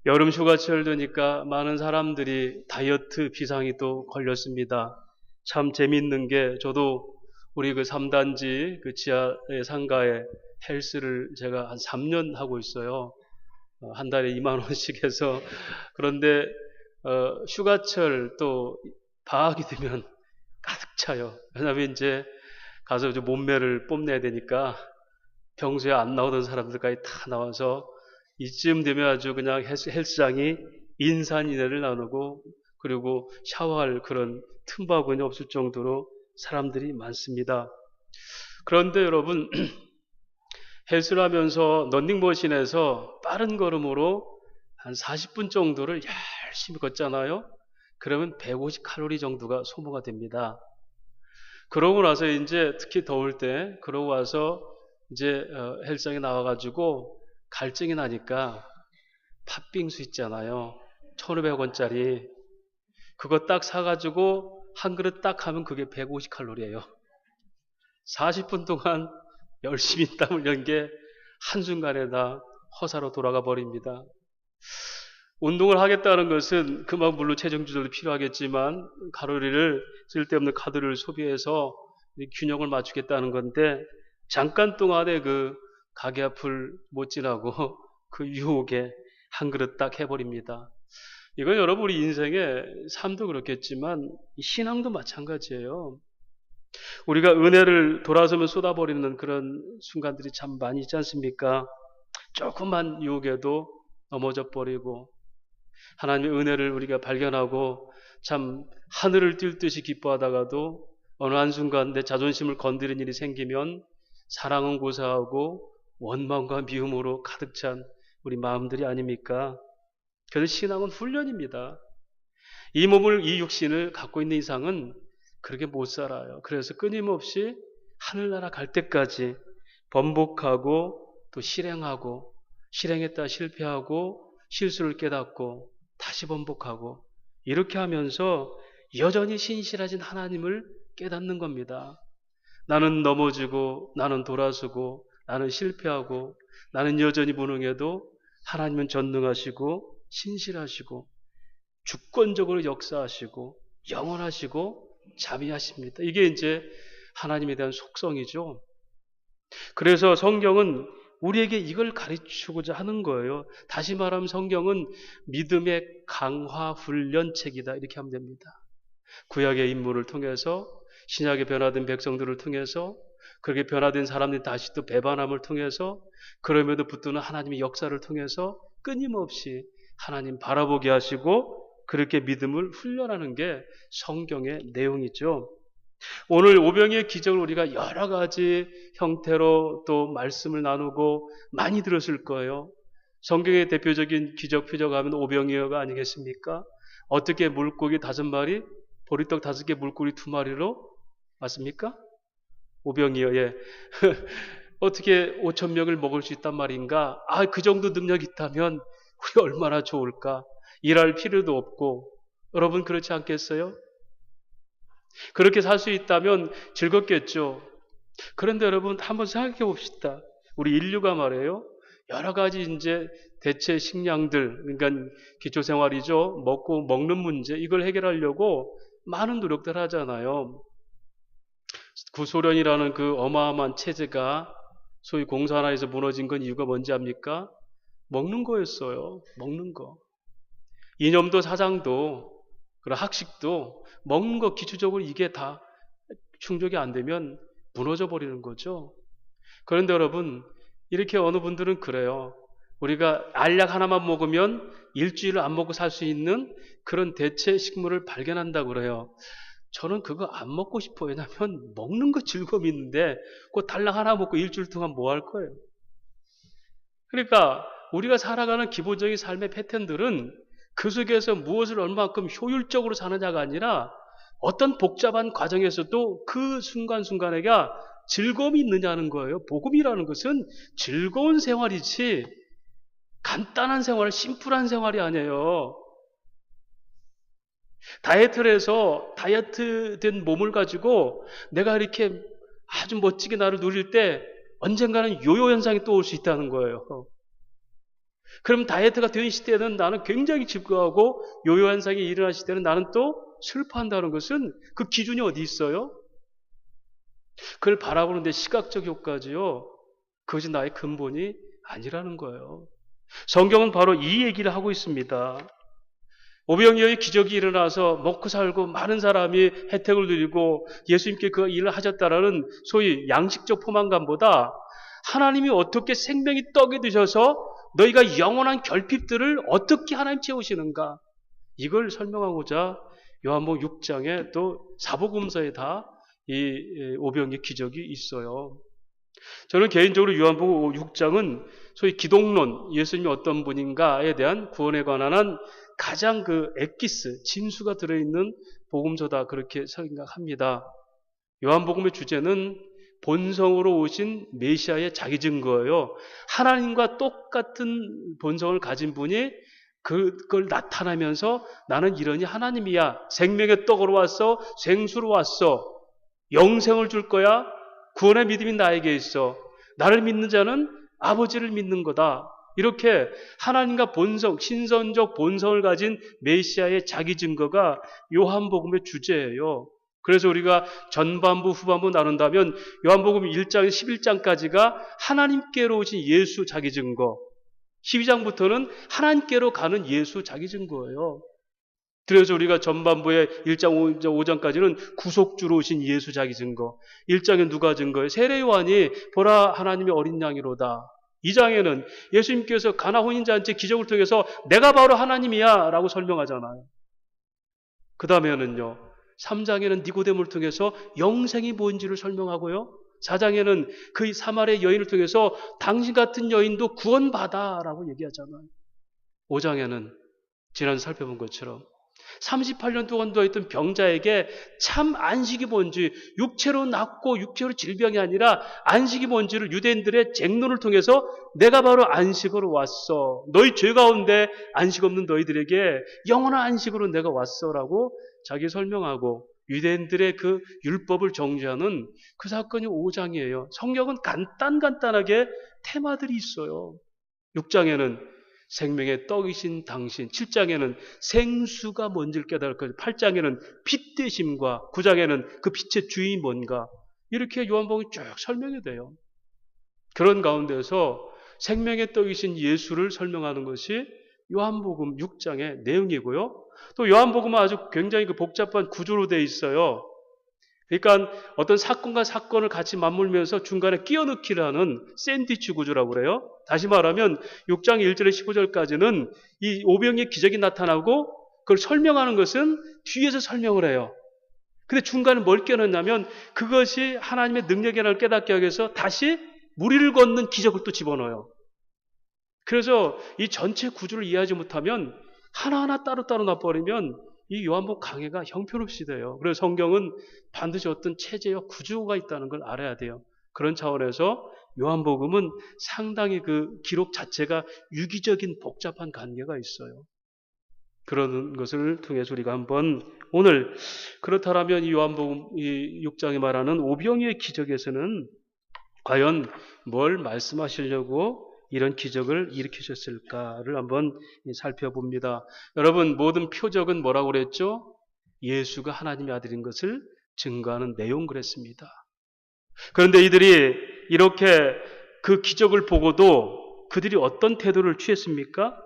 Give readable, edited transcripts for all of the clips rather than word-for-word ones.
여름 휴가철 되니까 많은 사람들이 다이어트 비상이 또 걸렸습니다. 참 재밌는 게 저도 우리 그 3단지 그 지하의 상가에 헬스를 제가 한 3년 하고 있어요. 한 달에 2만 원씩 해서. 그런데 휴가철 또 방학이 되면 가득 차요. 왜냐하면 이제 가서 이제 몸매를 뽐내야 되니까 평소에 안 나오던 사람들까지 다 나와서 이쯤 되면 아주 그냥 헬스장이 인산인해를 나누고 그리고 샤워할 그런 틈바구니 없을 정도로 사람들이 많습니다. 그런데 여러분 헬스를 하면서 런닝머신에서 빠른 걸음으로 한 40분 정도를 열심히 걷잖아요. 그러면 150칼로리 정도가 소모가 됩니다. 그러고 나서 이제 특히 더울 때 그러고 와서 이제 헬스장에 나와가지고 갈증이 나니까 팥빙수 있잖아요. 1,500원짜리 그거 딱 사가지고 한 그릇 딱 하면 그게 150칼로리예요. 40분 동안 열심히 땀을 흘린 게 한순간에 다 허사로 돌아가 버립니다. 운동을 하겠다는 것은 그만 물론 체중 조절도 필요하겠지만 칼로리를 쓸데없는 카드를 소비해서 균형을 맞추겠다는 건데 잠깐 동안에 그 가게 앞을 못 지나고 그 유혹에 한 그릇 딱 해버립니다. 이건 여러분 우리 인생의 삶도 그렇겠지만 신앙도 마찬가지예요. 우리가 은혜를 돌아서면 쏟아버리는 그런 순간들이 참 많이 있지 않습니까? 조금만 유혹에도 넘어져 버리고 하나님의 은혜를 우리가 발견하고 참 하늘을 뛸 듯이 기뻐하다가도 어느 한순간 내 자존심을 건드린 일이 생기면 사랑은 고사하고 원망과 미움으로 가득 찬 우리 마음들이 아닙니까? 그래서 신앙은 훈련입니다. 이 몸을, 이 육신을 갖고 있는 이상은 그렇게 못 살아요. 그래서 끊임없이 하늘나라 갈 때까지 번복하고 또 실행하고 실행했다 실패하고 실수를 깨닫고 다시 번복하고 이렇게 하면서 여전히 신실하신 하나님을 깨닫는 겁니다. 나는 넘어지고 나는 돌아서고 나는 실패하고 나는 여전히 무능해도 하나님은 전능하시고 신실하시고 주권적으로 역사하시고 영원하시고 자비하십니다. 이게 이제 하나님에 대한 속성이죠. 그래서 성경은 우리에게 이걸 가르치고자 하는 거예요. 다시 말하면 성경은 믿음의 강화 훈련책이다 이렇게 하면 됩니다. 구약의 인물을 통해서 신약의 변화된 백성들을 통해서 그렇게 변화된 사람들이 다시 또 배반함을 통해서 그럼에도 붙드는 하나님의 역사를 통해서 끊임없이 하나님 바라보게 하시고 그렇게 믿음을 훈련하는 게 성경의 내용이죠. 오늘 오병이의 기적을 우리가 여러 가지 형태로 또 말씀을 나누고 많이 들었을 거예요. 성경의 대표적인 기적 표적하면 오병이어가 아니겠습니까? 어떻게 물고기 5마리, 보리떡 5개, 물고기 2마리로 맞습니까? 오병이어, 예. 어떻게 5,000명을 먹을 수 있단 말인가? 그 정도 능력이 있다면 우리 얼마나 좋을까? 일할 필요도 없고. 여러분 그렇지 않겠어요? 그렇게 살 수 있다면 즐겁겠죠. 그런데 여러분 한번 생각해 봅시다. 우리 인류가 말이에요. 여러 가지 이제 대체 식량들, 그러니까 기초생활이죠. 먹고 먹는 문제 이걸 해결하려고 많은 노력들 하잖아요. 구소련이라는 그 어마어마한 체제가 소위 공산화에서 무너진 건 이유가 뭔지 압니까? 먹는 거였어요. 먹는 거. 이념도 사상도 그리고 학식도 먹는 거 기초적으로 이게 다 충족이 안 되면 무너져 버리는 거죠. 그런데 여러분 이렇게 어느 분들은 그래요. 우리가 알약 하나만 먹으면 일주일을 안 먹고 살 수 있는 그런 대체 식물을 발견한다고 그래요. 저는 그거 안 먹고 싶어요. 왜냐하면 먹는 거 즐거움이 있는데 그 달랑 하나 먹고 일주일 동안 뭐 할 거예요. 그러니까 우리가 살아가는 기본적인 삶의 패턴들은 그 속에서 무엇을 얼마만큼 효율적으로 사느냐가 아니라 어떤 복잡한 과정에서도 그 순간순간에 즐거움이 있느냐는 거예요. 복음이라는 것은 즐거운 생활이지 간단한 생활, 심플한 생활이 아니에요. 다이어트를 해서 다이어트된 몸을 가지고 내가 이렇게 아주 멋지게 나를 누릴 때 언젠가는 요요 현상이 또 올 수 있다는 거예요. 그럼 다이어트가 된 시대는 나는 굉장히 즐거워하고 요요현상이 일어날 시대는 나는 또 슬퍼한다는 것은 그 기준이 어디 있어요? 그걸 바라보는데 시각적 효과지요. 그것이 나의 근본이 아니라는 거예요. 성경은 바로 이 얘기를 하고 있습니다. 오병이어의 기적이 일어나서 먹고 살고 많은 사람이 혜택을 누리고 예수님께 그 일을 하셨다라는 소위 양식적 포만감보다 하나님이 어떻게 생명이 떡이 되셔서 너희가 영원한 결핍들을 어떻게 하나님 채우시는가, 이걸 설명하고자 요한복음 6장에 또 사복음서에 다 이 오병이의 기적이 있어요. 저는 개인적으로 요한복음 6장은 소위 기독론, 예수님이 어떤 분인가에 대한 구원에 관한 가장 그 엑기스, 진수가 들어있는 복음서다, 그렇게 생각합니다. 요한복음의 주제는 본성으로 오신 메시아의 자기 증거예요. 하나님과 똑같은 본성을 가진 분이 그걸 나타나면서 나는 이러니 하나님이야. 생명의 떡으로 왔어. 생수로 왔어. 영생을 줄 거야. 구원의 믿음이 나에게 있어. 나를 믿는 자는 아버지를 믿는 거다. 이렇게 하나님과 본성, 신선적 본성을 가진 메시아의 자기 증거가 요한복음의 주제예요. 그래서 우리가 전반부, 후반부 나눈다면 요한복음 1장, 11장까지가 하나님께로 오신 예수 자기 증거, 12장부터는 하나님께로 가는 예수 자기 증거예요. 그래서 우리가 전반부의 1장 5장까지는 구속주로 오신 예수 자기 증거, 1장에 누가 증거예요? 세례 요한이 보라 하나님의 어린 양이로다. 2장에는 예수님께서 가나 혼인잔치 기적을 통해서 내가 바로 하나님이야 라고 설명하잖아요. 그 다음에는요, 3장에는 니고데모를 통해서 영생이 뭔지를 설명하고요, 4장에는 그 사마리아 여인을 통해서 당신 같은 여인도 구원받아 라고 얘기하잖아요. 5장에는 지난주 살펴본 것처럼 38년 동안 누워있던 병자에게 참 안식이 뭔지, 육체로 낫고 육체로 질병이 아니라 안식이 뭔지를 유대인들의 쟁론을 통해서 내가 바로 안식으로 왔어. 너희 죄 가운데 안식 없는 너희들에게 영원한 안식으로 내가 왔어라고 자기 설명하고, 유대인들의 그 율법을 정죄하는 그 사건이 5장이에요. 성경은 간단하게 테마들이 있어요. 6장에는 생명의 떡이신 당신, 7장에는 생수가 뭔지를 깨달을 것, 8장에는 빛 되심과 9장에는 그 빛의 주인이 뭔가, 이렇게 요한복음이 쭉 설명이 돼요. 그런 가운데서 생명의 떡이신 예수를 설명하는 것이 요한복음 6장의 내용이고요. 또 요한복음은 아주 굉장히 그 복잡한 구조로 되어 있어요. 그러니까 어떤 사건과 사건을 같이 맞물면서 중간에 끼어넣기를 하는 샌드위치 구조라고 그래요. 다시 말하면 6장 1절에 15절까지는 이 오병이의 기적이 나타나고 그걸 설명하는 것은 뒤에서 설명을 해요. 근데 중간에 뭘 끼어넣냐면 그것이 하나님의 능력이라는 걸 깨닫게 하기 위해서 다시 무리를 걷는 기적을 또 집어넣어요. 그래서 이 전체 구조를 이해하지 못하면 하나하나 따로따로 놔버리면 이 요한복음 강해가 형편없이 돼요. 그래서 성경은 반드시 어떤 체제와 구조가 있다는 걸 알아야 돼요. 그런 차원에서 요한복음은 상당히 그 기록 자체가 유기적인 복잡한 관계가 있어요. 그런 것을 통해서 우리가 한번 오늘, 그렇다면 이 요한복음 이 6장에 말하는 오병이의 기적에서는 과연 뭘 말씀하시려고 이런 기적을 일으키셨을까를 한번 살펴봅니다. 여러분, 모든 표적은 뭐라고 그랬죠? 예수가 하나님의 아들인 것을 증거하는 내용 그랬습니다. 그런데 이들이 이렇게 그 기적을 보고도 그들이 어떤 태도를 취했습니까?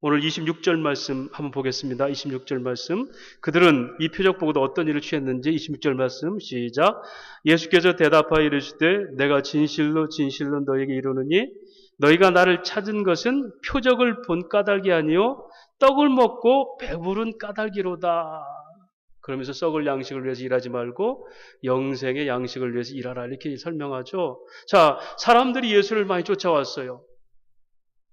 오늘 26절 말씀 한번 보겠습니다. 26절 말씀. 그들은 이 표적 보고도 어떤 일을 취했는지 26절 말씀 시작. 예수께서 대답하여 이르시되 내가 진실로 진실로 너희에게 이르노니 너희가 나를 찾은 것은 표적을 본 까닭이 아니요 떡을 먹고 배부른 까닭이로다. 그러면서 썩을 양식을 위해서 일하지 말고 영생의 양식을 위해서 일하라, 이렇게 설명하죠. 자, 사람들이 예수를 많이 쫓아왔어요.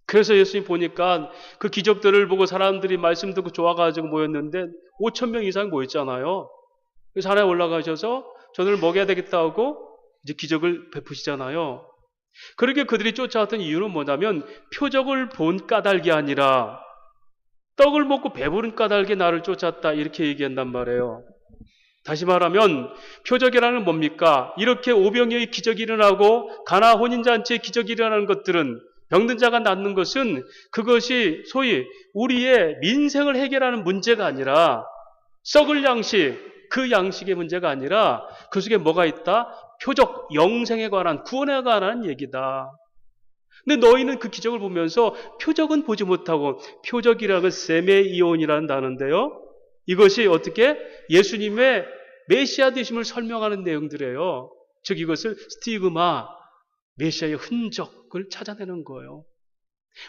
그래서 예수님 보니까 그 기적들을 보고 사람들이 말씀 듣고 좋아가지고 모였는데 5,000명 이상 모였잖아요. 그래서 하나에 올라가셔서 저들을 먹여야 되겠다 하고 이제 기적을 베푸시잖아요. 그렇게 그들이 쫓아왔던 이유는 뭐냐면 표적을 본 까닭이 아니라 떡을 먹고 배부른 까닭에 나를 쫓았다, 이렇게 얘기한단 말이에요. 다시 말하면 표적이라는 뭡니까? 이렇게 오병이의 기적이 일어나고 가나 혼인잔치의 기적이 일어나는 것들은 병든 자가 낫는 것은 그것이 소위 우리의 민생을 해결하는 문제가 아니라 썩을 양식, 그 양식의 문제가 아니라 그 속에 뭐가 있다? 표적, 영생에 관한, 구원에 관한 얘기다. 근데 너희는 그 기적을 보면서 표적은 보지 못하고, 표적이라는 세메이온이라는 단어인데요. 이것이 어떻게 예수님의 메시아 되심을 설명하는 내용들이에요. 즉 이것을 스티그마, 메시아의 흔적을 찾아내는 거예요.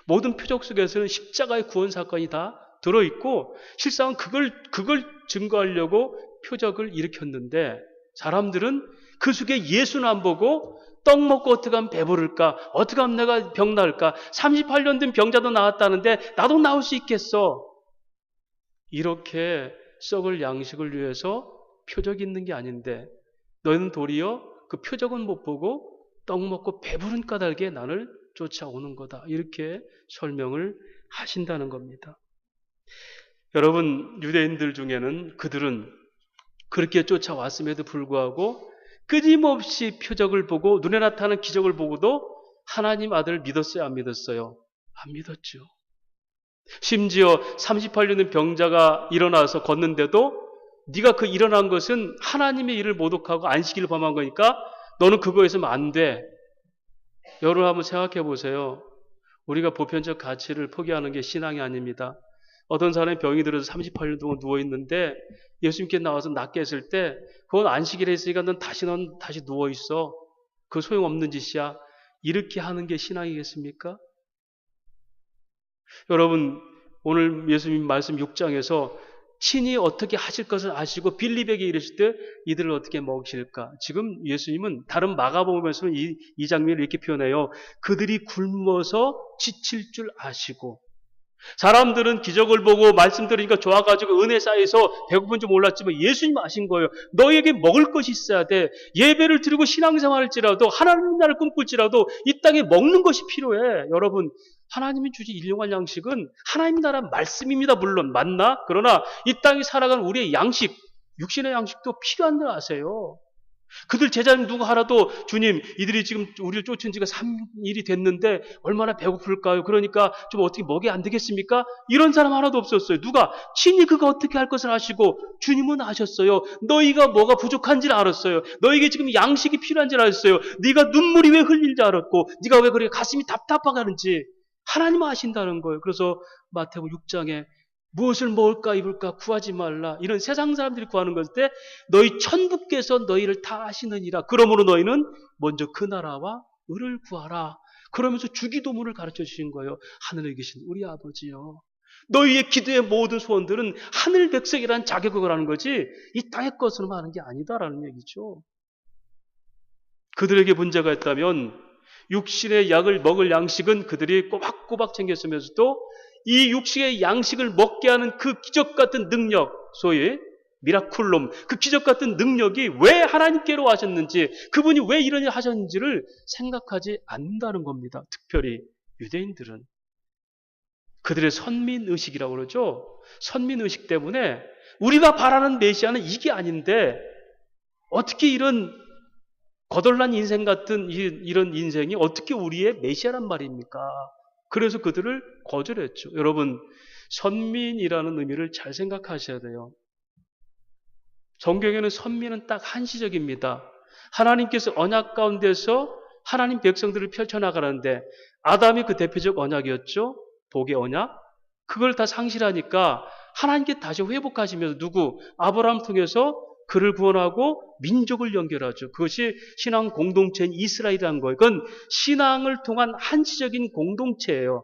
모든 표적 속에서는 십자가의 구원 사건이 다 들어있고, 실상은 그걸 증거하려고 표적을 일으켰는데, 사람들은 그 속에 예수는 안 보고 떡 먹고 어떻게 하면 배부를까? 어떻게 하면 내가 병 나을까? 38년 된 병자도 나았다는데 나도 나올 수 있겠어. 이렇게 썩을 양식을 위해서 표적이 있는 게 아닌데, 너희는 도리어 그 표적은 못 보고 떡 먹고 배부른 까닭에 나를 쫓아오는 거다. 이렇게 설명을 하신다는 겁니다. 여러분, 유대인들 중에는 그들은 그렇게 쫓아왔음에도 불구하고 끊임없이 표적을 보고 눈에 나타나는 기적을 보고도 하나님 아들을 믿었어요? 안 믿었어요? 안 믿었죠. 심지어 38년의 병자가 일어나서 걷는데도 네가 그 일어난 것은 하나님의 일을 모독하고 안식일을 범한 거니까 너는 그거에서 안 돼. 여러분 한번 생각해 보세요. 우리가 보편적 가치를 포기하는 게 신앙이 아닙니다. 어떤 사람이 병이 들어서 38년 동안 누워있는데 예수님께 나와서 낫게 했을 때 그건 안식일에 있으니까 넌 다시 누워있어. 그거 소용없는 짓이야. 이렇게 하는 게 신앙이겠습니까? 여러분, 오늘 예수님 말씀 6장에서 친히 어떻게 하실 것을 아시고 빌립에게 이르실 때 이들을 어떻게 먹이실까? 지금 예수님은 다른 마가복음에서는 이 장면을 이렇게 표현해요. 그들이 굶어서 지칠 줄 아시고, 사람들은 기적을 보고 말씀 들으니까 좋아가지고 은혜 쌓여서 배고픈 줄 몰랐지만 예수님 아신 거예요. 너에게 먹을 것이 있어야 돼. 예배를 드리고 신앙생활할지라도 하나님 나라를 꿈꿀지라도 이 땅에 먹는 것이 필요해. 여러분, 하나님이 주신 일용할 양식은 하나님 나라 말씀입니다. 물론 맞나? 그러나 이 땅에 살아가는 우리의 양식, 육신의 양식도 필요한 줄 아세요. 그들 제자님 누구 하나도 주님 이들이 지금 우리를 쫓은 지가 3일이 됐는데 얼마나 배고플까요? 그러니까 좀 어떻게 먹이 안 되겠습니까? 이런 사람 하나도 없었어요. 누가? 친히 그가 어떻게 할 것을 아시고 주님은 아셨어요. 너희가 뭐가 부족한지를 알았어요. 너희에게 지금 양식이 필요한지를 알았어요. 네가 눈물이 왜 흘릴지 알았고 네가 왜 그렇게 가슴이 답답하게 하는지 하나님은 아신다는 거예요. 그래서 마태복음 6장에 무엇을 먹을까 입을까 구하지 말라. 이런 세상 사람들이 구하는 것일 때 너희 천부께서 너희를 다 아시느니라. 그러므로 너희는 먼저 그 나라와 의를 구하라. 그러면서 주기도문을 가르쳐 주신 거예요. 하늘에 계신 우리 아버지요. 너희의 기도의 모든 소원들은 하늘 백성이라는 자격을 하는 거지 이 땅의 것으로만 하는 게 아니다라는 얘기죠. 그들에게 문제가 있다면 육신의 약을 먹을 양식은 그들이 꼬박꼬박 챙겼으면서도 이 육신의 양식을 먹게 하는 그 기적 같은 능력, 소위 미라클롬, 그 기적 같은 능력이 왜 하나님께로 하셨는지, 그분이 왜 이런 일을 하셨는지를 생각하지 않는다는 겁니다. 특별히 유대인들은. 그들의 선민의식이라고 그러죠. 선민의식 때문에 우리가 바라는 메시아는 이게 아닌데 어떻게 이런 거덜난 인생 같은 이런 인생이 어떻게 우리의 메시아란 말입니까? 그래서 그들을 거절했죠. 여러분, 선민이라는 의미를 잘 생각하셔야 돼요. 성경에는 선민은 딱 한시적입니다. 하나님께서 언약 가운데서 하나님 백성들을 펼쳐나가는데 아담이 그 대표적 언약이었죠. 복의 언약. 그걸 다 상실하니까 하나님께 다시 회복하시면서 누구? 아브라함 통해서 그를 구원하고 민족을 연결하죠. 그것이 신앙 공동체인 이스라엘이라는 거예요. 그건 신앙을 통한 한시적인 공동체예요.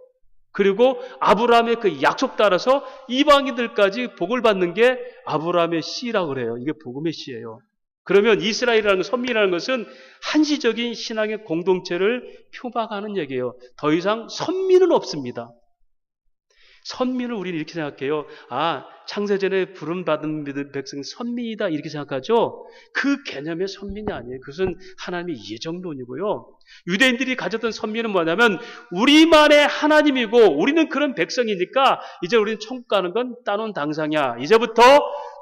그리고 아브라함의 그 약속 따라서 이방인들까지 복을 받는 게 아브라함의 씨라고 그래요. 이게 복음의 씨예요. 그러면 이스라엘이라는 선민이라는 것은 한시적인 신앙의 공동체를 표방하는 얘기예요. 더 이상 선민은 없습니다. 선민을 우리는 이렇게 생각해요. 아, 창세전에 부름받은 백성이 선민이다 이렇게 생각하죠. 그 개념의 선민이 아니에요. 그것은 하나님의 예정론이고요. 유대인들이 가졌던 선민은 뭐냐면 우리만의 하나님이고 우리는 그런 백성이니까 이제 우리는 천국 가는 건 따놓은 당상이야. 이제부터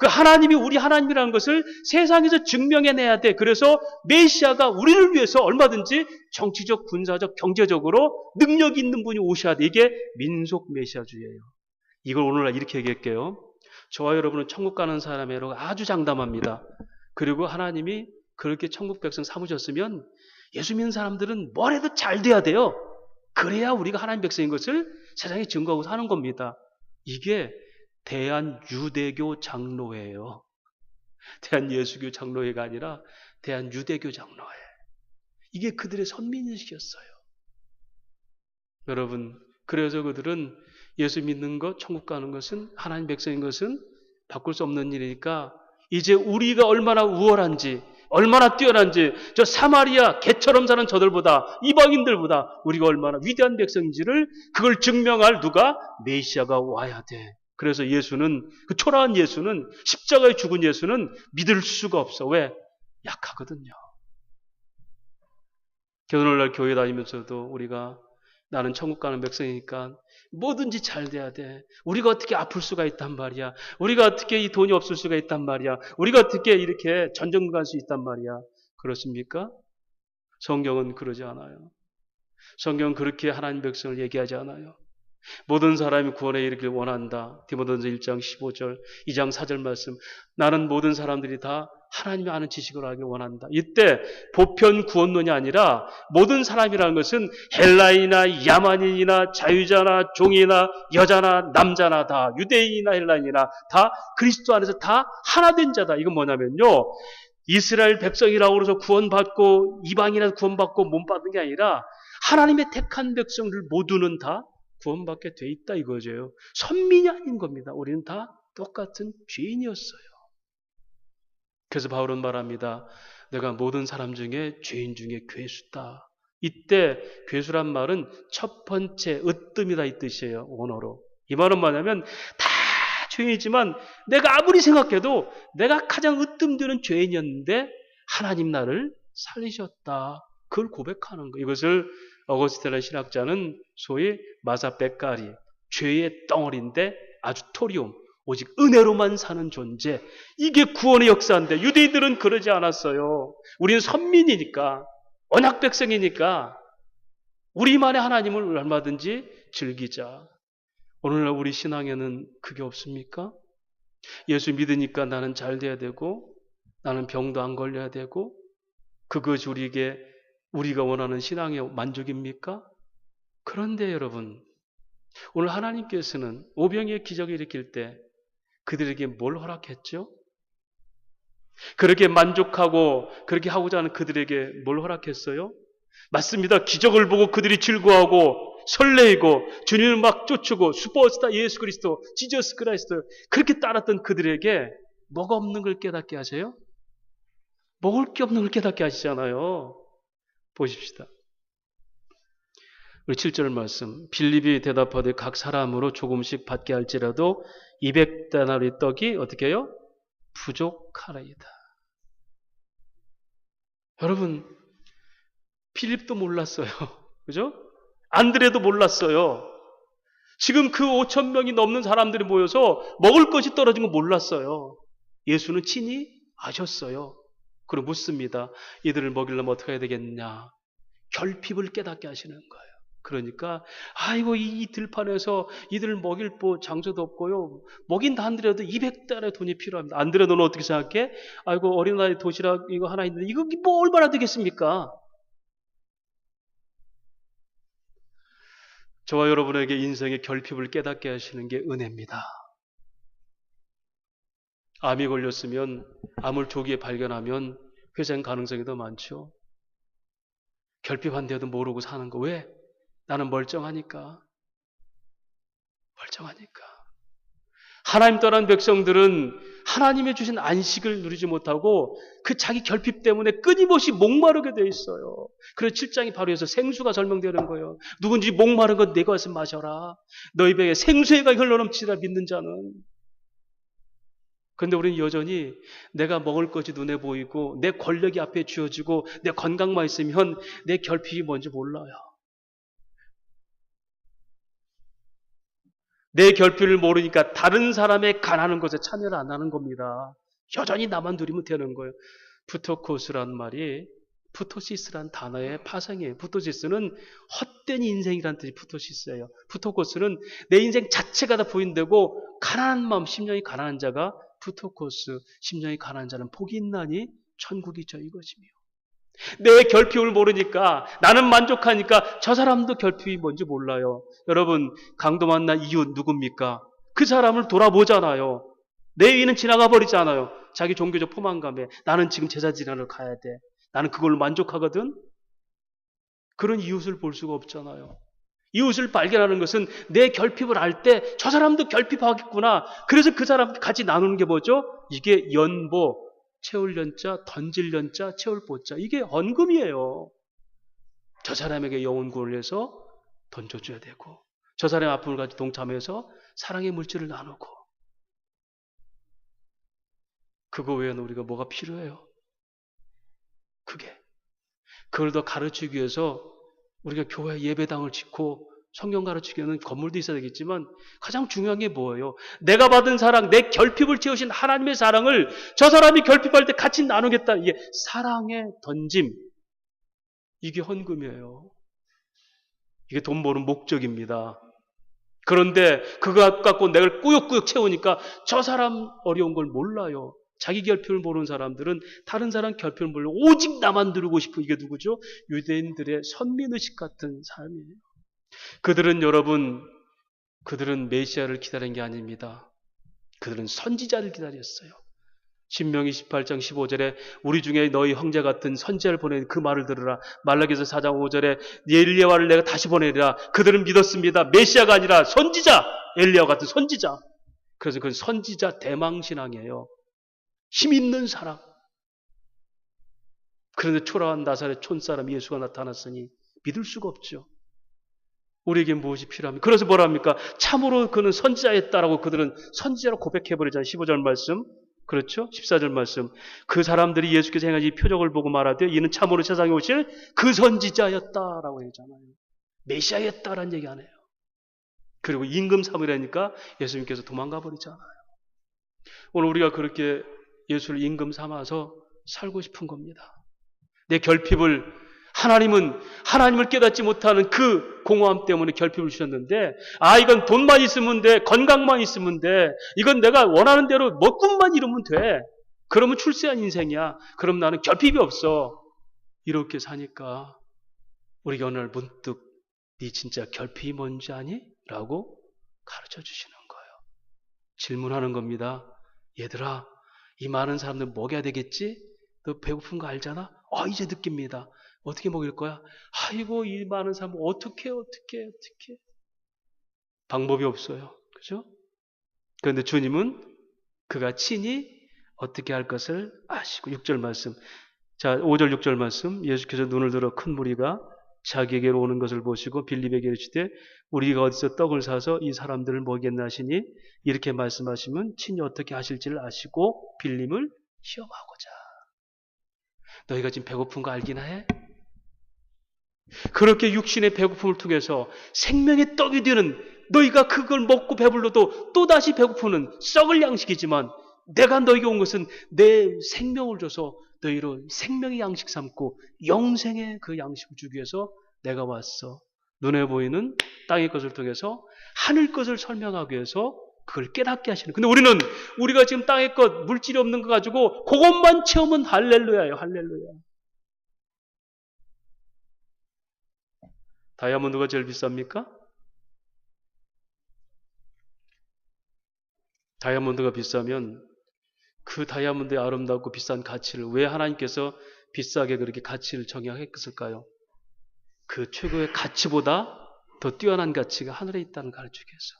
그 하나님이 우리 하나님이라는 것을 세상에서 증명해내야 돼. 그래서 메시아가 우리를 위해서 얼마든지 정치적, 군사적, 경제적으로 능력 있는 분이 오셔야 돼. 이게 민속 메시아주의예요. 이걸 오늘날 이렇게 얘기할게요. 저와 여러분은 천국 가는 사람이라고 아주 장담합니다. 그리고 하나님이 그렇게 천국 백성 삼으셨으면 예수 믿는 사람들은 뭘 해도 잘 돼야 돼요. 그래야 우리가 하나님 백성인 것을 세상에 증거하고 사는 겁니다. 이게 대한유대교 장로회예요. 대한예수교 장로회가 아니라 대한유대교 장로회. 이게 그들의 선민의식이었어요. 여러분, 그래서 그들은 예수 믿는 것, 천국 가는 것은, 하나님 백성인 것은 바꿀 수 없는 일이니까 이제 우리가 얼마나 우월한지, 얼마나 뛰어난지, 저 사마리아 개처럼 사는 저들보다, 이방인들보다 우리가 얼마나 위대한 백성인지를 그걸 증명할 누가? 메시아가 와야 돼. 그래서 예수는, 그 초라한 예수는, 십자가에 죽은 예수는 믿을 수가 없어. 왜? 약하거든요. 오늘날 교회 다니면서도 우리가 나는 천국 가는 백성이니까 뭐든지 잘 돼야 돼. 우리가 어떻게 아플 수가 있단 말이야. 우리가 어떻게 이 돈이 없을 수가 있단 말이야. 우리가 어떻게 이렇게 전쟁 갈 수 있단 말이야. 그렇습니까? 성경은 그러지 않아요. 성경은 그렇게 하나님 백성을 얘기하지 않아요. 모든 사람이 구원에 이르기를 원한다. 디모데전서 1장 15절, 2장 4절 말씀. 나는 모든 사람들이 다 하나님이 아는 지식을 알기를 원한다. 이때 보편 구원론이 아니라 모든 사람이라는 것은 헬라인이나 야만인이나 자유자나 종이나 여자나 남자나 다 유대인이나 헬라인이나 다 그리스도 안에서 다 하나된 자다. 이건 뭐냐면요. 이스라엘 백성이라고 해서 구원받고 이방인이라서 구원받고 못 받은 게 아니라 하나님의 택한 백성들 모두는 다 구원받게 돼 있다 이거죠. 선민이 아닌 겁니다. 우리는 다 똑같은 죄인이었어요. 그래서 바울은 말합니다. 내가 모든 사람 중에 죄인 중에 괴수다. 이때 괴수란 말은 첫 번째 으뜸이다 이 뜻이에요. 원어로. 이 말은 뭐냐면 다 죄인이지만 내가 아무리 생각해도 내가 가장 으뜸되는 죄인이었는데 하나님 나를 살리셨다. 그걸 고백하는 거. 이것을 어거스티나 신학자는 소위 마사백가리, 죄의 덩어리인데 아주 토리움, 오직 은혜로만 사는 존재. 이게 구원의 역사인데 유대인들은 그러지 않았어요. 우리는 선민이니까, 언약 백성이니까 우리만의 하나님을 얼마든지 즐기자. 오늘날 우리 신앙에는 그게 없습니까? 예수 믿으니까 나는 잘 돼야 되고 나는 병도 안 걸려야 되고 그것이 우리가 원하는 신앙의 만족입니까? 그런데 여러분, 오늘 하나님께서는 오병이의 기적을 일으킬 때 그들에게 뭘 허락했죠? 그렇게 만족하고 그렇게 하고자 하는 그들에게 뭘 허락했어요? 맞습니다. 기적을 보고 그들이 즐거워하고 설레이고 주님을 막 쫓고 슈퍼스타 예수 그리스도, 지저스 크라이스트 그렇게 따랐던 그들에게 뭐가 없는 걸 깨닫게 하세요? 먹을 게 없는 걸 깨닫게 하시잖아요. 보십시다. 우리 7절 말씀. 빌립이 대답하되 각 사람으로 조금씩 받게 할지라도 200데나리 떡이 어떻게 해요? 부족하리이다. 여러분, 빌립도 몰랐어요. 그죠? 안드레도 몰랐어요. 지금 그 5,000명이 넘는 사람들이 모여서 먹을 것이 떨어진 거 몰랐어요. 예수는 친히 아셨어요. 그리고 묻습니다. 이들을 먹이려면 어떻게 해야 되겠냐? 결핍을 깨닫게 하시는 거예요. 그러니까 아이고 이 들판에서 이들을 먹일 장소도 없고요. 먹인다 한들에도 200달러의 돈이 필요합니다. 안드레 너는 어떻게 생각해? 아이고 어린아이 도시락 이거 하나 있는데 이거 뭐 얼마나 되겠습니까? 저와 여러분에게 인생의 결핍을 깨닫게 하시는 게 은혜입니다. 암이 걸렸으면 암을 조기에 발견하면 회생 가능성이 더 많죠. 결핍한데도 모르고 사는 거 왜? 나는 멀쩡하니까. 하나님 떠난 백성들은 하나님의 주신 안식을 누리지 못하고 그 자기 결핍 때문에 끊임없이 목마르게 돼 있어요. 그래서 7장이 바로 여기서 생수가 설명되는 거예요. 누군지 목마른 건 내 것을 마셔라. 너희 배에 생수가 흘러넘치라 믿는 자는. 그런데 우리는 여전히 내가 먹을 것이 눈에 보이고 내 권력이 앞에 쥐어지고 내 건강만 있으면 내 결핍이 뭔지 몰라요. 내 결핍을 모르니까 다른 사람의 가난한 것에 참여를 안 하는 겁니다. 여전히 나만 누리면 되는 거예요. 푸토코스란 말이 푸토시스란 단어의 파생이에요. 푸토시스는 헛된 인생이란 뜻이 푸토시스예요. 푸토코스는 내 인생 자체가 다 부인되고 가난한 마음, 심령이 가난한 자가 푸토코스, 심령이 가난한 자는 복이 있나니 천국이죠 이것이며. 내 결핍을 모르니까 나는 만족하니까 저 사람도 결핍이 뭔지 몰라요. 여러분 강도 만난 이웃 누굽니까? 그 사람을 돌아보잖아요. 내 위는 지나가 버리잖아요. 자기 종교적 포만감에 나는 지금 제사 지나러 가야 돼. 나는 그걸로 만족하거든. 그런 이웃을 볼 수가 없잖아요. 이웃을 발견하는 것은 내 결핍을 알 때 저 사람도 결핍하겠구나. 그래서 그 사람 같이 나누는 게 뭐죠? 이게 연보, 채울 연자, 던질 연자, 채울 보자. 이게 헌금이에요. 저 사람에게 영혼 구원을 해서 던져줘야 되고 저 사람의 아픔을 같이 동참해서 사랑의 물질을 나누고 그거 외에는 우리가 뭐가 필요해요? 그걸 더 가르치기 위해서 우리가 교회 예배당을 짓고 성경 가르치기 위해서는 건물도 있어야 되겠지만 가장 중요한 게 뭐예요? 내가 받은 사랑, 내 결핍을 채우신 하나님의 사랑을 저 사람이 결핍할 때 같이 나누겠다. 이게 사랑의 던짐. 이게 헌금이에요. 이게 돈 버는 목적입니다. 그런데 그거 갖고 내가 꾸역꾸역 채우니까 저 사람 어려운 걸 몰라요. 자기 결핍을 모르는 사람들은 다른 사람 결핍을 모르고 오직 나만 누리고 싶은 이게 누구죠? 유대인들의 선민의식 같은 삶이에요. 그들은 메시아를 기다린 게 아닙니다. 그들은 선지자를 기다렸어요. 신명기 18장 15절에 우리 중에 너희 형제 같은 선지자를 보내는 그 말을 들으라. 말라기서 4장 5절에 엘리야를 내가 다시 보내리라. 그들은 믿었습니다. 메시아가 아니라 선지자, 엘리야 같은 선지자. 그래서 그건 선지자 대망신앙이에요. 힘 있는 사람. 그런데 초라한 나사렛 촌사람 예수가 나타났으니 믿을 수가 없죠. 우리에게 무엇이 필요합니까? 그래서 뭐라 합니까? 참으로 그는 선지자였다라고 그들은 선지자로 고백해버리잖아요. 15절 말씀. 그렇죠? 14절 말씀. 그 사람들이 예수께서 행하신 이 표적을 보고 말하되 이는 참으로 세상에 오실 그 선지자였다라고 했잖아요. 메시아였다라는 얘기 안 해요. 그리고 임금 삼으라니까 예수님께서 도망가 버리잖아요. 오늘 우리가 그렇게 예수를 임금 삼아서 살고 싶은 겁니다. 내 결핍을 하나님을 깨닫지 못하는 그 공허함 때문에 결핍을 주셨는데 이건 돈만 있으면 돼. 건강만 있으면 돼. 이건 내가 원하는 대로 먹고만 이루면 돼. 그러면 출세한 인생이야. 그럼 나는 결핍이 없어. 이렇게 사니까 우리가 어느 날 문득 네 진짜 결핍이 뭔지 아니? 라고 가르쳐 주시는 거예요. 질문하는 겁니다. 얘들아, 이 많은 사람들 먹여야 되겠지? 너 배고픈 거 알잖아? 이제 느낍니다. 어떻게 먹일 거야? 아이고, 이 많은 사람 어떻게. 방법이 없어요. 그죠? 그런데 주님은 그가 친히 어떻게 할 것을 아시고 6절 말씀. 자, 5절 6절 말씀. 예수께서 눈을 들어 큰 무리가 자기에게로 오는 것을 보시고 빌립에게 이르시되 우리가 어디서 떡을 사서 이 사람들을 먹이겠나 하시니 이렇게 말씀하시면 친히 어떻게 하실지를 아시고 빌림을 시험하고자. 너희가 지금 배고픈 거 알긴 해? 그렇게 육신의 배고픔을 통해서 생명의 떡이 되는 너희가 그걸 먹고 배불러도 또다시 배고프는 썩을 양식이지만 내가 너희에게 온 것은 내 생명을 줘서 너희로 생명의 양식 삼고 영생의 그 양식을 주기 위해서 내가 왔어. 눈에 보이는 땅의 것을 통해서 하늘 것을 설명하기 위해서 그걸 깨닫게 하시는. 근데 우리가 지금 땅의 것, 물질이 없는 거 가지고 그것만 채우면 할렐루야예요. 할렐루야. 다이아몬드가 제일 비쌉니까? 다이아몬드가 비싸면 그 다이아몬드의 아름답고 비싼 가치를 왜 하나님께서 비싸게 그렇게 가치를 정의했을까요? 그 최고의 가치보다 더 뛰어난 가치가 하늘에 있다는 걸 가르치기 위해서.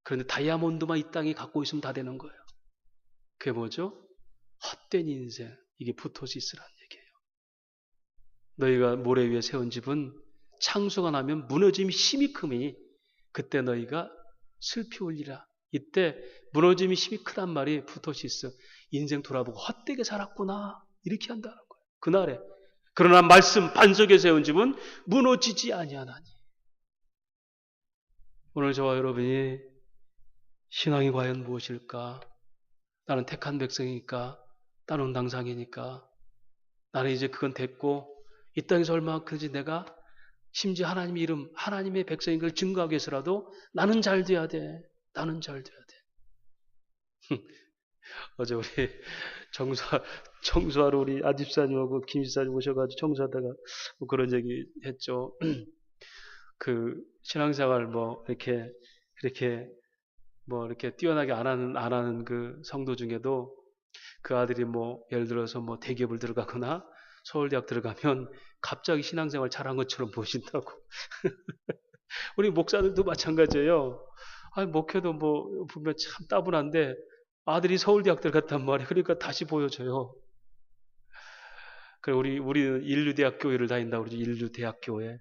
그런데 다이아몬드만 이 땅이 갖고 있으면 다 되는 거예요. 그게 뭐죠? 헛된 인생. 이게 부토시스라는 얘기예요. 너희가 모래 위에 세운 집은 창수가 나면 무너짐이 심히 크니 그때 너희가 슬피 울리라. 이때 무너짐이 힘이 크단 말이 부토시스. 인생 돌아보고 헛되게 살았구나. 이렇게 한다는 거예요. 그날에. 그러나 말씀 반석에 세운 집은 무너지지 아니하나니. 오늘 저와 여러분이 신앙이 과연 무엇일까? 나는 택한 백성이니까, 나는 운당상이니까, 나는 이제 그건 됐고, 이 땅에서 얼마나 크지 내가 심지어 하나님 이름, 하나님의 백성인 걸 증거하기 위해서라도 나는 잘 돼야 돼. 나는 잘 돼야 돼. 어제 우리 청소하러 우리 아집사님하고 김집사님 오셔가지고 청소하다가 뭐 그런 얘기 했죠. 그 신앙생활 뭐 이렇게 뛰어나게 안 하는 그 성도 중에도 그 아들이 뭐 예를 들어서 뭐 대기업을 들어가거나 서울대학 들어가면 갑자기 신앙생활 잘한 것처럼 보신다고. 우리 목사들도 마찬가지예요. 아니 목회도 뭐 보면 참 따분한데 아들이 서울대학 들어갔단 말이에요. 그러니까 다시 보여줘요. 그래 우리는 인류대학교회를 다닌다고 그러죠. 인류대학교회.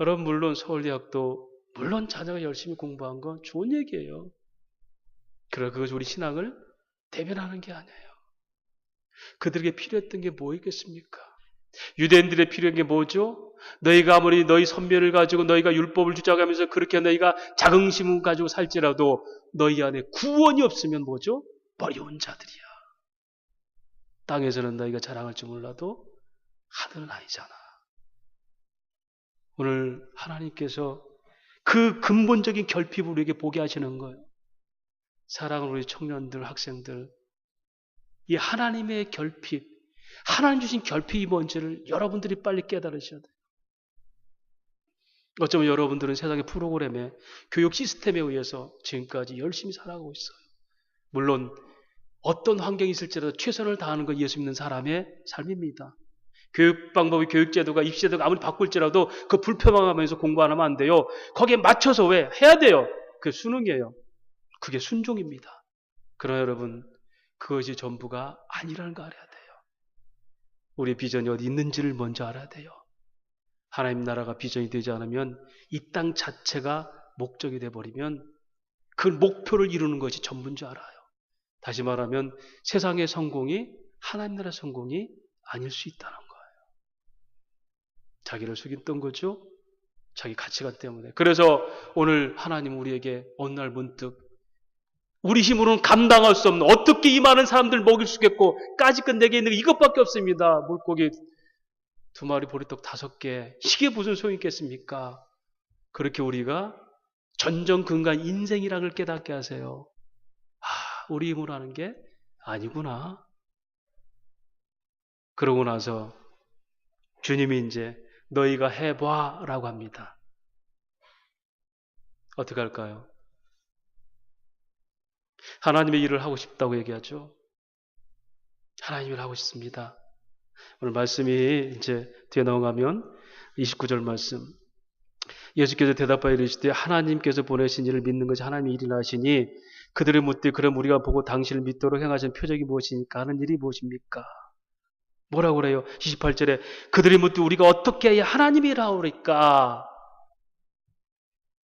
여러분 물론 서울대학도 물론 자녀가 열심히 공부한 건 좋은 얘기예요. 그러나 그것이 우리 신앙을 대변하는 게 아니에요. 그들에게 필요했던 게 뭐였겠습니까? 유대인들의 필요한 게 뭐죠? 너희가 아무리 너희 선배를 가지고 너희가 율법을 주장하면서 그렇게 너희가 자긍심을 가지고 살지라도 너희 안에 구원이 없으면 뭐죠? 어려운 자들이야. 땅에서는 너희가 자랑할 줄 몰라도 하늘은 아니잖아. 오늘 하나님께서 그 근본적인 결핍을 우리에게 보게 하시는 거예요. 사랑하는 우리 청년들, 학생들, 이 하나님의 결핍, 하나님 주신 결핍이 뭔지를 여러분들이 빨리 깨달으셔야 돼요. 어쩌면 여러분들은 세상의 프로그램에, 교육 시스템에 의해서 지금까지 열심히 살아가고 있어요. 물론 어떤 환경이 있을지라도 최선을 다하는 건 예수 믿는 사람의 삶입니다. 교육 방법이, 교육제도가, 입시제도가 아무리 바꿀지라도 그 불평하면서 공부 안 하면 안 돼요. 거기에 맞춰서 왜? 해야 돼요. 그게 수능이에요. 그게 순종입니다. 그러나 여러분, 그것이 전부가 아니라는 거 알아야 돼요. 우리의 비전이 어디 있는지를 먼저 알아야 돼요. 하나님 나라가 비전이 되지 않으면 이 땅 자체가 목적이 돼버리면 그 목표를 이루는 것이 전부인 줄 알아요. 다시 말하면 세상의 성공이 하나님 나라의 성공이 아닐 수 있다는 거예요. 자기를 속였던 거죠. 자기 가치관 때문에. 그래서 오늘 하나님 우리에게 어느 날 문득 우리 힘으로는 감당할 수 없는, 어떻게 이 많은 사람들 먹일 수 있겠고 까짓것 내게 있는 게 이것밖에 없습니다. 물고기 2마리, 보리떡 5개, 이게 무슨 소용이 있겠습니까? 그렇게 우리가 전전근간 인생이라는 걸 깨닫게 하세요. 우리 힘으로 하는 게 아니구나. 그러고 나서 주님이 이제 너희가 해봐 라고 합니다. 어떻게 할까요? 하나님의 일을 하고 싶다고 얘기하죠. 하나님의 일을 하고 싶습니다. 오늘 말씀이 이제 뒤에 넘어가면 29절 말씀. 예수께서 대답하여 이르시되 하나님께서 보내신 이를 믿는 것이 하나님의 일이라 하시니 그들을 묻되 그럼 우리가 보고 당신을 믿도록 행하신 표적이 무엇이니까 하는 일이 무엇입니까? 뭐라고 그래요? 28절에 그들이 묻되 우리가 어떻게 해야 하나님이라 오리까?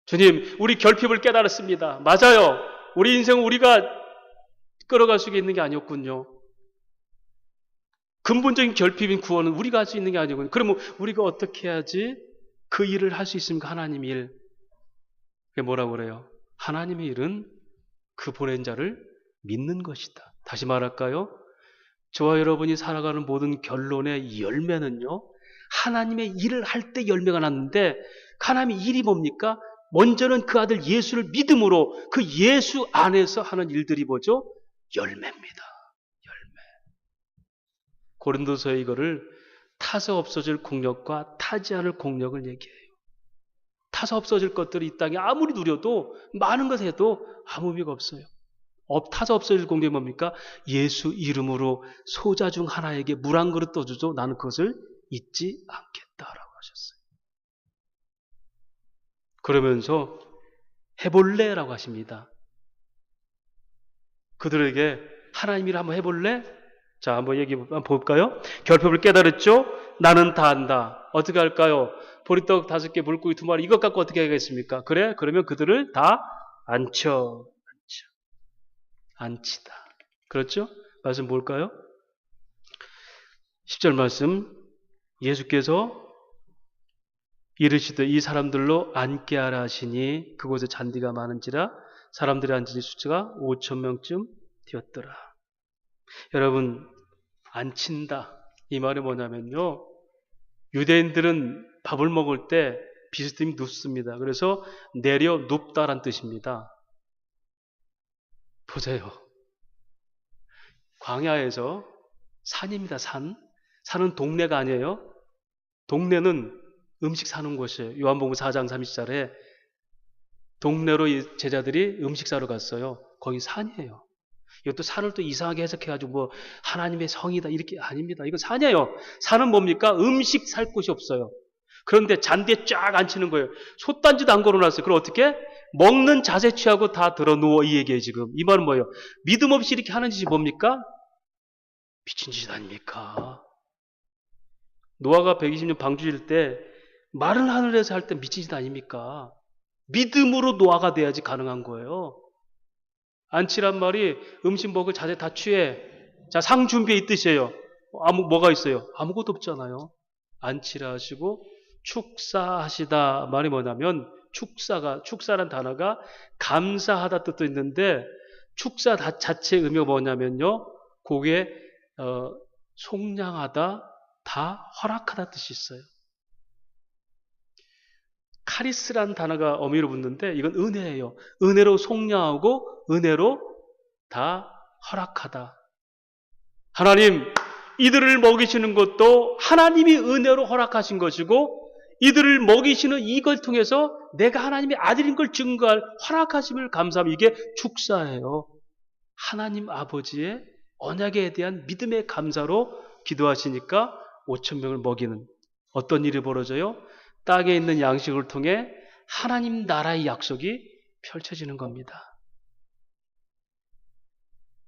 주님, 우리 결핍을 깨달았습니다. 맞아요. 우리 인생은 우리가 끌어갈 수 있는 게 아니었군요. 근본적인 결핍인 구원은 우리가 할 수 있는 게 아니군요. 그러면 우리가 어떻게 해야지 그 일을 할 수 있습니까? 하나님의 일. 그게 뭐라고 그래요? 하나님의 일은 그 보낸 자를 믿는 것이다. 다시 말할까요? 저와 여러분이 살아가는 모든 결론의 열매는요, 하나님의 일을 할 때 열매가 났는데, 하나님의 일이 뭡니까? 먼저는 그 아들 예수를 믿음으로 그 예수 안에서 하는 일들이 뭐죠? 열매입니다. 열매. 고린도서에 이거를 타서 없어질 공력과 타지 않을 공력을 얘기해요. 타서 없어질 것들이 이 땅에 아무리 누려도 많은 것 해도 아무 의미가 없어요. 타서 없어질 공격이 뭡니까? 예수 이름으로 소자 중 하나에게 물 한 그릇 떠주죠. 나는 그것을 잊지 않겠다라고 하셨어요. 그러면서 해볼래라고 하십니다. 그들에게 하나님이라 한번 해볼래? 자, 한번 한번 볼까요? 결핍을 깨달았죠? 나는 다 안다. 어떻게 할까요? 보리떡 5개, 물고기 2마리 이것 갖고 어떻게 하겠습니까? 그래? 그러면 그들을 다 앉혀. 안치다. 그렇죠? 말씀 뭘까요? 10절 말씀, 예수께서 이르시되 이 사람들로 앉게 하라 하시니 그곳에 잔디가 많은지라 사람들이 앉은 숫자가 5천 명쯤 되었더라. 여러분, 앉힌다. 이 말이 뭐냐면요, 유대인들은 밥을 먹을 때 비스듬히 눕습니다. 그래서 내려 눕다란 뜻입니다. 보세요. 광야에서 산입니다. 산은 동네가 아니에요. 동네는 음식 사는 곳이에요. 요한복음 4장 30절에 동네로 제자들이 음식 사러 갔어요. 거기 산이에요. 이것도 산을 또 이상하게 해석해가지고 뭐 하나님의 성이다 이렇게 아닙니다. 이건 산이에요. 산은 뭡니까? 음식 살 곳이 없어요. 그런데 잔디에 쫙 앉히는 거예요. 솥단지도 안 걸어놨어요. 그럼 어떻게? 먹는 자세 취하고 다 들어 누워 이 얘기예요 지금. 이 말은 뭐예요? 믿음 없이 이렇게 하는 짓이 뭡니까? 미친 짓 아닙니까? 노아가 120년 방주일 때 마른 하늘에서 할 때 미친 짓 아닙니까? 믿음으로 노아가 돼야지 가능한 거예요. 안치란 말이 음식 먹을 자세 다 취해. 자, 상 준비해 이 뜻이에요. 뭐가 있어요? 아무것도 없잖아요. 안치라 하시고 축사하시다 말이 뭐냐면 축사란 단어가 감사하다 뜻도 있는데 축사 자체의 의미가 뭐냐면요. 그게 속량하다, 다 허락하다 뜻이 있어요. 카리스란 단어가 어미로 붙는데 이건 은혜예요. 은혜로 속량하고 은혜로 다 허락하다. 하나님, 이들을 먹이시는 것도 하나님이 은혜로 허락하신 것이고 이들을 먹이시는 이걸 통해서 내가 하나님의 아들인 걸 증거할 허락하심을 감사하며 이게 축사예요. 하나님 아버지의 언약에 대한 믿음의 감사로 기도하시니까 5천 명을 먹이는 어떤 일이 벌어져요? 땅에 있는 양식을 통해 하나님 나라의 약속이 펼쳐지는 겁니다.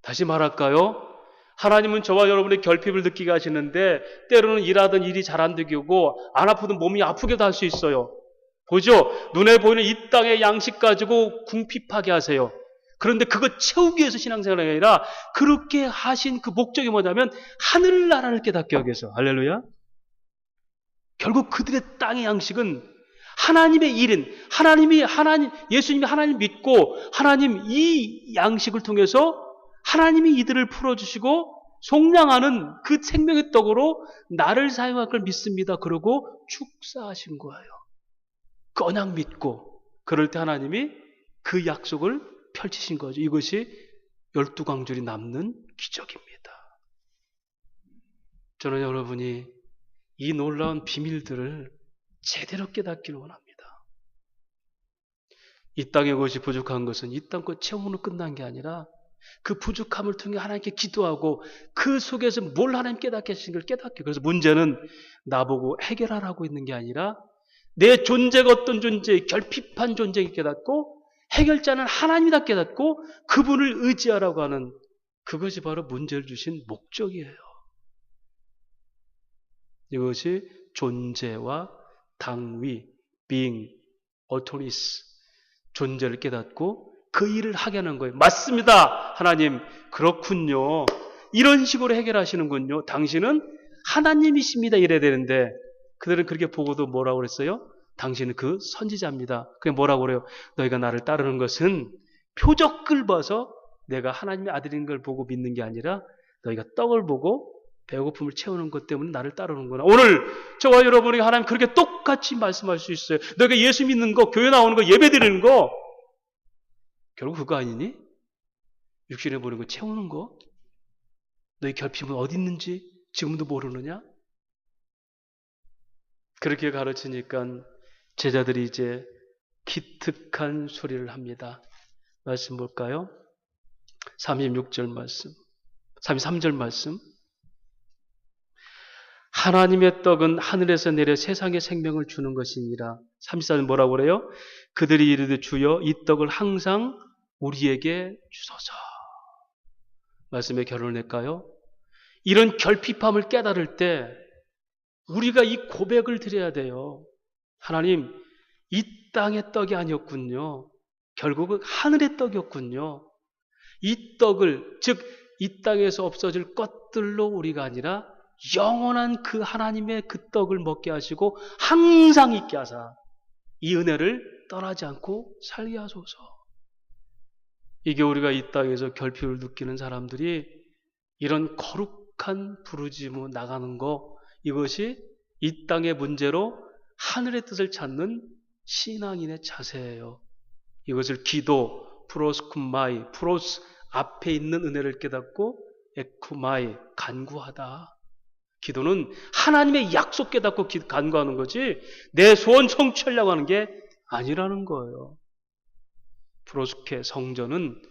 다시 말할까요? 하나님은 저와 여러분의 결핍을 느끼게 하시는데 때로는 일하던 일이 잘 안 되고 안 아프던 몸이 아프게도 할 수 있어요. 보죠? 눈에 보이는 이 땅의 양식 가지고 궁핍하게 하세요. 그런데 그거 채우기 위해서 신앙생활이 아니라 그렇게 하신 그 목적이 뭐냐면 하늘나라를 깨닫게 하기 위해서. 할렐루야. 결국 그들의 땅의 양식은 하나님의 일인 예수님이 하나님 믿고 하나님 이 양식을 통해서 하나님이 이들을 풀어주시고 속량하는 그 생명의 떡으로 나를 사용할 걸 믿습니다. 그러고 축사하신 거예요. 그 언약 믿고 그럴 때 하나님이 그 약속을 펼치신 거죠. 이것이 12광줄이 남는 기적입니다. 저는 여러분이 이 놀라운 비밀들을 제대로 깨닫기를 원합니다. 이 땅의 것이 부족한 것은 이 땅 것 채우는 끝난 게 아니라 그 부족함을 통해 하나님께 기도하고 그 속에서 뭘 하나님 깨닫게 하신 걸 깨닫게. 그래서 문제는 나보고 해결하라고 있는 게 아니라 내 존재가 어떤 존재, 결핍한 존재를 깨닫고 해결자는 하나님이다 깨닫고 그분을 의지하라고 하는 그것이 바로 문제를 주신 목적이에요. 이것이 존재와 당위, being, autonomy, 존재를 깨닫고 그 일을 하게 하는 거예요. 맞습니다. 하나님, 그렇군요. 이런 식으로 해결하시는군요. 당신은 하나님이십니다. 이래야 되는데 그들은 그렇게 보고도 뭐라고 그랬어요? 당신은 그 선지자입니다. 그게 뭐라고 그래요? 너희가 나를 따르는 것은 표적을 봐서 내가 하나님의 아들인 걸 보고 믿는 게 아니라 너희가 떡을 보고 배고픔을 채우는 것 때문에 나를 따르는구나. 오늘 저와 여러분이 하나님 그렇게 똑같이 말씀할 수 있어요. 너희가 예수 믿는 거, 교회 나오는 거, 예배 드리는 거 결국 그거 아니니? 육신에 보는 거 채우는 거? 너희 결핍은 어디 있는지 지금도 모르느냐? 그렇게 가르치니까 제자들이 이제 기특한 소리를 합니다. 말씀 볼까요? 36절 말씀, 33절 말씀. 하나님의 떡은 하늘에서 내려 세상에 생명을 주는 것이니라. 34절 뭐라고 그래요? 그들이 이르되 주여 이 떡을 항상 우리에게 주소서. 말씀에 결론을 낼까요? 이런 결핍함을 깨달을 때 우리가 이 고백을 드려야 돼요. 하나님, 이 땅의 떡이 아니었군요. 결국은 하늘의 떡이었군요. 이 떡을, 즉 이 땅에서 없어질 것들로 우리가 아니라 영원한 그 하나님의 그 떡을 먹게 하시고 항상 있게 하사 이 은혜를 떠나지 않고 살게 하소서. 이게 우리가 이 땅에서 결핍을 느끼는 사람들이 이런 거룩한 부르짖음으로 나가는 거, 이것이 이 땅의 문제로 하늘의 뜻을 찾는 신앙인의 자세예요. 이것을 기도, 프로스쿠마이, 프로스 앞에 있는 은혜를 깨닫고 에쿠마이, 간구하다. 기도는 하나님의 약속 깨닫고 간구하는 거지 내 소원 성취하려고 하는 게 아니라는 거예요. 프로스케 성전은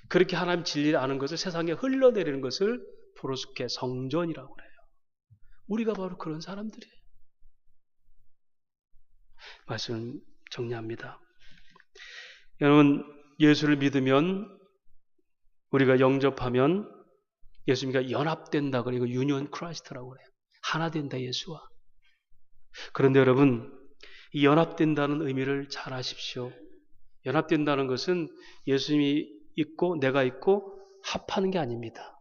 그렇게 하나님 진리를 아는 것을 세상에 흘러내리는 것을 프로스케 성전이라고 그래요. 우리가 바로 그런 사람들이에요. 말씀을 정리합니다. 여러분, 예수를 믿으면, 우리가 영접하면 예수님과 연합된다 그래요. 유니온 크라이스트라고 그래요. 하나 된다, 예수와. 그런데 여러분, 이 연합된다는 의미를 잘 아십시오. 연합된다는 것은 예수님이 있고 내가 있고 합하는 게 아닙니다.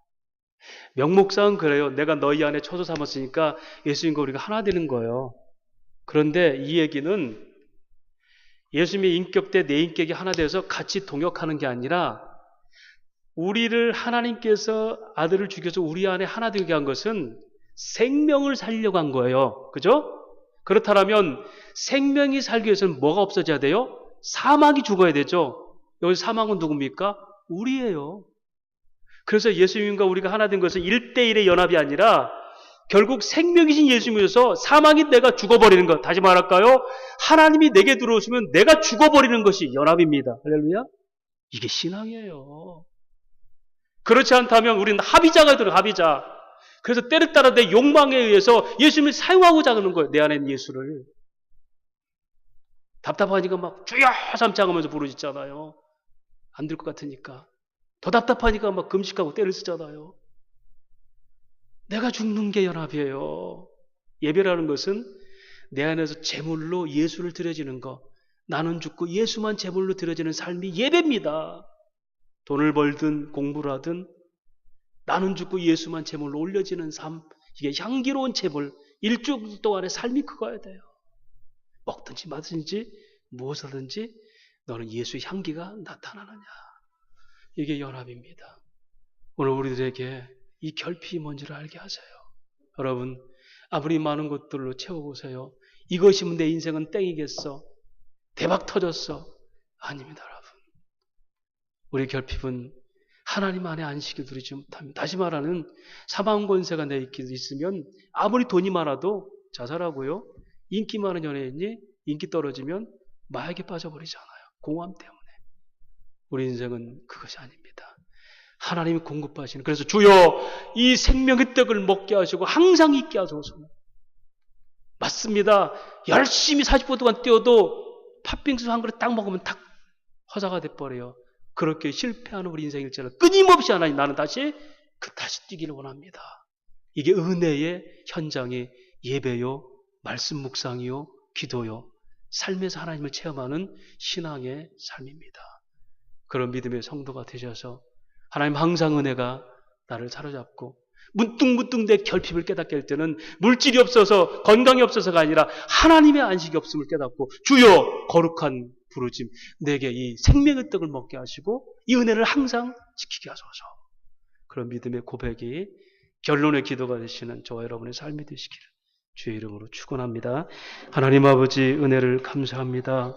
명목상은 그래요. 내가 너희 안에 초소 삼았으니까 예수님과 우리가 하나 되는 거예요. 그런데 이 얘기는 예수님의 인격대 내 인격이 하나 돼서 같이 동역하는 게 아니라 우리를 하나님께서 아들을 죽여서 우리 안에 하나 되게 한 것은 생명을 살려고 한 거예요. 그죠? 그렇다면 생명이 살기 위해서는 뭐가 없어져야 돼요? 사망이 죽어야 되죠. 여기 사망은 누굽니까? 우리예요. 그래서 예수님과 우리가 하나 된 것은 1대1의 연합이 아니라 결국 생명이신 예수님에서 사망인 내가 죽어버리는 것. 다시 말할까요? 하나님이 내게 들어오시면 내가 죽어버리는 것이 연합입니다. 할렐루야. 이게 신앙이에요. 그렇지 않다면 우리는 합의자가 들어요. 합의자. 그래서 때를 따라 내 욕망에 의해서 예수님을 사용하고자 하는 거예요. 내 안에 있는 예수를. 답답하니까 막 주여 삼창하면서 부르짖잖아요. 안 될 것 같으니까. 더 답답하니까 막 금식하고 때를 쓰잖아요. 내가 죽는 게 연합이에요. 예배라는 것은 내 안에서 제물로 예수를 드려지는 것. 나는 죽고 예수만 제물로 드려지는 삶이 예배입니다. 돈을 벌든 공부를 하든 나는 죽고 예수만 제물로 올려지는 삶. 이게 향기로운 제물. 일주일 동안의 삶이 그거야 돼요. 먹든지 마든지 무엇하든지 너는 예수의 향기가 나타나느냐. 이게 연합입니다. 오늘 우리들에게 이 결핍이 뭔지를 알게 하세요. 여러분, 아무리 많은 것들로 채워보세요. 이것이면 내 인생은 땡이겠어. 대박 터졌어. 아닙니다, 여러분. 우리 결핍은 하나님 안에 안식을 누리지 못합니다. 다시 말하는 사망 권세가 내 있으면 아무리 돈이 많아도 자살하고요. 인기 많은 연예인이 인기 떨어지면 마약에 빠져버리잖아요. 공허함 때문에. 우리 인생은 그것이 아닙니다. 하나님이 공급하시는. 그래서 주여 이 생명의 떡을 먹게 하시고 항상 있게 하소서. 맞습니다. 열심히 40분 동안 뛰어도 팥빙수 한 그릇 딱 먹으면 탁 허사가 돼버려요. 그렇게 실패하는 우리 인생일지라도 끊임없이 하나님 나는 다시 뛰기를 원합니다. 이게 은혜의 현장이 예배요, 말씀 묵상이요, 기도요, 삶에서 하나님을 체험하는 신앙의 삶입니다. 그런 믿음의 성도가 되셔서 하나님 항상 은혜가 나를 사로잡고 문득문득 내 결핍을 깨닫게 할 때는 물질이 없어서 건강이 없어서가 아니라 하나님의 안식이 없음을 깨닫고 주여 거룩한 부르짐 내게 이 생명의 떡을 먹게 하시고 이 은혜를 항상 지키게 하소서. 그런 믿음의 고백이 결론의 기도가 되시는 저와 여러분의 삶이 되시기를 주의 이름으로 축원합니다. 하나님 아버지 은혜를 감사합니다.